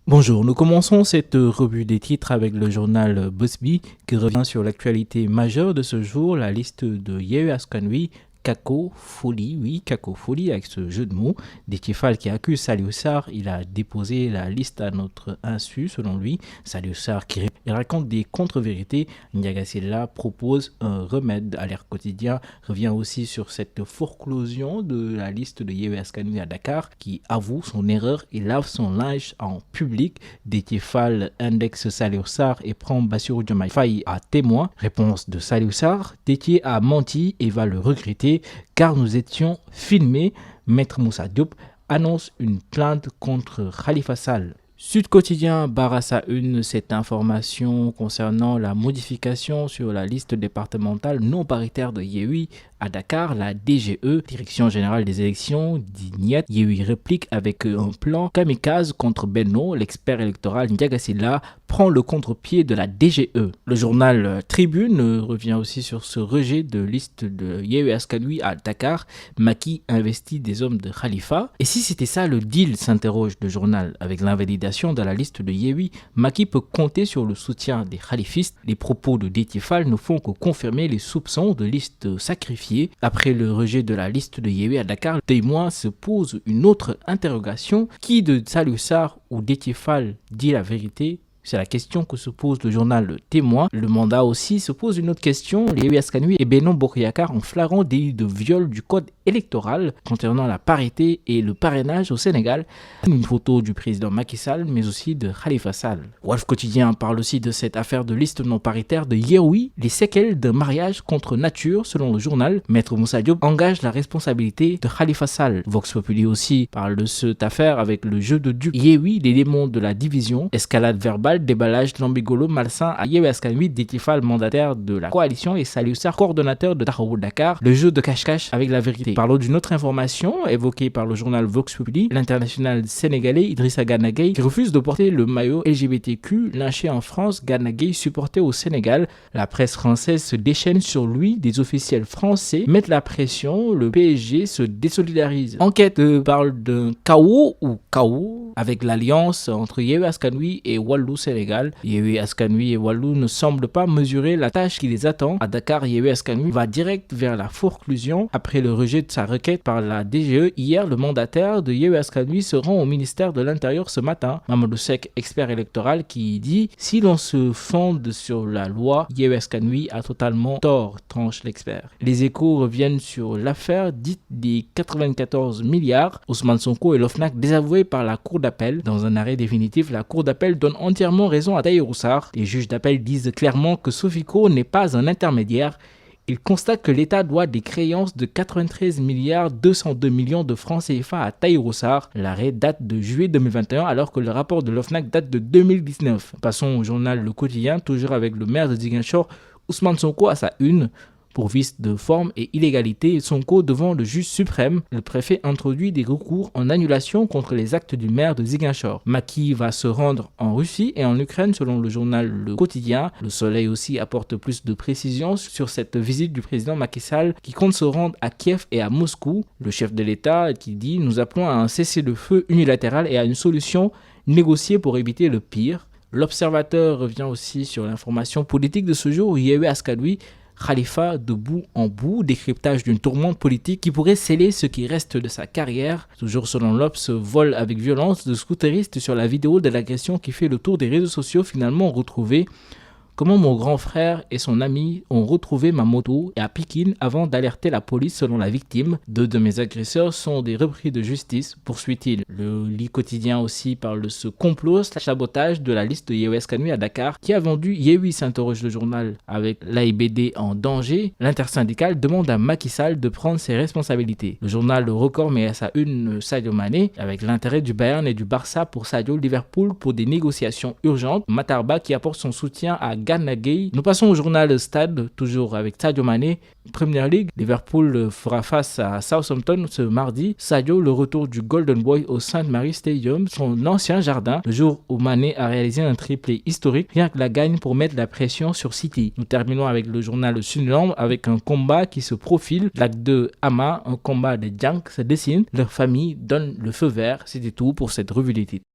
Bonjour, nous commençons cette revue des titres avec le journal Busby qui revient sur l'actualité majeure de ce jour, la liste de Yewwi Askan Wi, cacophonie, cacophonie avec ce jeu de mots. Déthié Fall qui accuse Saliou Sarr, il a déposé la liste à notre insu selon lui. Saliou Sarr qui raconte des contre-vérités. Ndiaga Sylla propose un remède. À l'Air Quotidien revient aussi sur cette forclusion de la liste de Yewwi Askan Wi à Dakar qui avoue son erreur et lave son linge en public. Déthié Fall indexe Saliou Sarr et prend Bassirou Diomaye Faye à témoin. Réponse de Saliou Sarr: Déthié a menti et va le regretter car nous étions filmés. Maître Moussa Diop annonce une plainte contre Khalifa Sall. Sud Quotidien barre à sa une cette information concernant la modification sur la liste départementale non paritaire de Yewwi à Dakar. La DGE, Direction Générale des Élections, dit niet. Yewwi réplique avec un plan kamikaze contre Benno. L'expert électoral Ndiaga Sylla prend le contre-pied de la DGE. Le journal Tribune revient aussi sur ce rejet de liste de Yewwi Askan Wi à Dakar. Macky investit des hommes de Khalifa. Et si c'était ça le deal, s'interroge le journal. Avec l'invalidation de la liste de Yewwi, Macky peut compter sur le soutien des khalifistes. Les propos de Déthié Fall ne font que confirmer les soupçons de liste sacrifiée. Après le rejet de la liste de Yewwi à Dakar, témoin se pose une autre interrogation. Qui de Saliou Sarr ou Déthié Fall dit la vérité? C'est la question que se pose le journal Témoin. Le Mandat aussi se pose une autre question. Yewwi Askan Wi et Benno Bokk Yakaar en flagrant délit de viol du code électoral concernant la parité et le parrainage au Sénégal. Une photo du président Macky Sall, mais aussi de Khalifa Sall. Walf Quotidien parle aussi de cette affaire de liste non paritaire de Yewwi, les séquelles d'un mariage contre nature. Selon le journal, Maître Moussa Diop engage la responsabilité de Khalifa Sall. Vox Populi aussi parle de cette affaire avec le jeu de duc. Yewwi, les démons de la division, escalade verbale, déballage lambigolo malsain à Yewwi Askan Wi, Déthié Fall mandataire de la coalition et Saliou Sarr coordonnateur de Taxawu Dakar, le jeu de cache-cache avec la vérité. Parlons d'une autre information évoquée par le journal Vox Populi, l'international sénégalais Idrissa Gana Gueye qui refuse de porter le maillot LGBTQ lynché en France. Gana Gueye supporté au Sénégal. La presse française se déchaîne sur lui, des officiels français mettent la pression, le PSG se désolidarise. Enquête parle d'un chaos ou chaos avec l'alliance entre Yewwi Askan Wi et Wallu Sénégal. Yewwi Askan Wi et Wallu ne semblent pas mesurer la tâche qui les attend. À Dakar, Yewwi Askan Wi va direct vers la forclusion. Après le rejet de sa requête par la DGE, hier, le mandataire de Yewwi Askan Wi se rend au ministère de l'Intérieur ce matin. Mamadou Seck, expert électoral, qui dit: si l'on se fonde sur la loi, Yewwi Askan Wi a totalement tort, tranche l'expert. Les Échos reviennent sur l'affaire dite des 94 milliards. Ousmane Sonko et l'OFNAC désavoués par la Cour d'appel. Dans un arrêt définitif, la Cour d'appel donne entièrement raison à Tahirou Sarr. Les juges d'appel disent clairement que Sofico n'est pas un intermédiaire. Ils constatent que l'État doit des créances de 93 milliards 202 millions de francs CFA à Tahirou Sarr. L'arrêt date de juillet 2021 alors que le rapport de l'OFNAC date de 2019. Passons au journal Le Quotidien, toujours avec le maire de Ziguinchor, Ousmane Sonko à sa une. Pour vice de forme et illégalité, Sonko devant le juge suprême. Le préfet introduit des recours en annulation contre les actes du maire de Ziguinchor. Macky va se rendre en Russie et en Ukraine selon le journal Le Quotidien. Le Soleil aussi apporte plus de précisions sur cette visite du président Macky Sall qui compte se rendre à Kiev et à Moscou. Le chef de l'État qui dit: nous appelons à un cessez-le-feu unilatéral et à une solution négociée pour éviter le pire. L'Observateur revient aussi sur l'information politique de ce jour. Yewwi Askan Wi, Khalifa de bout en bout, décryptage d'une tourmente politique qui pourrait sceller ce qui reste de sa carrière. Toujours selon l'Obs, vol avec violence de scooteristes sur la vidéo de l'agression qui fait le tour des réseaux sociaux finalement retrouvée. Comment mon grand frère et son ami ont retrouvé ma moto à Pikine avant d'alerter la police selon la victime. 2 de mes agresseurs sont des repris de justice, poursuit-il. Le lit quotidien aussi parle de ce complot sabotage de la liste de Yewwi Askan Wi à Dakar. Qui a vendu Yewwi, s'interroge le journal, avec l'AIBD en danger. L'intersyndicale demande à Macky Sall de prendre ses responsabilités. Le journal Le Record met à sa une Sadio Mané avec l'intérêt du Bayern et du Barça pour Sadio, Liverpool pour des négociations urgentes. Matarba qui apporte son soutien à Gana Gueye. Nous passons au journal Stade, toujours avec Sadio Mané. Première Ligue, Liverpool fera face à Southampton ce mardi. Sadio, le retour du Golden Boy au St. Mary's Stadium, son ancien jardin, le jour où Mané a réalisé un triplé historique, rien que la gagne pour mettre la pression sur City. Nous terminons avec le journal Sunderland avec un combat qui se profile. L'acte 2, Ama, un combat de Jank se dessine. Leur famille donne le feu vert. C'était tout pour cette revue des titres.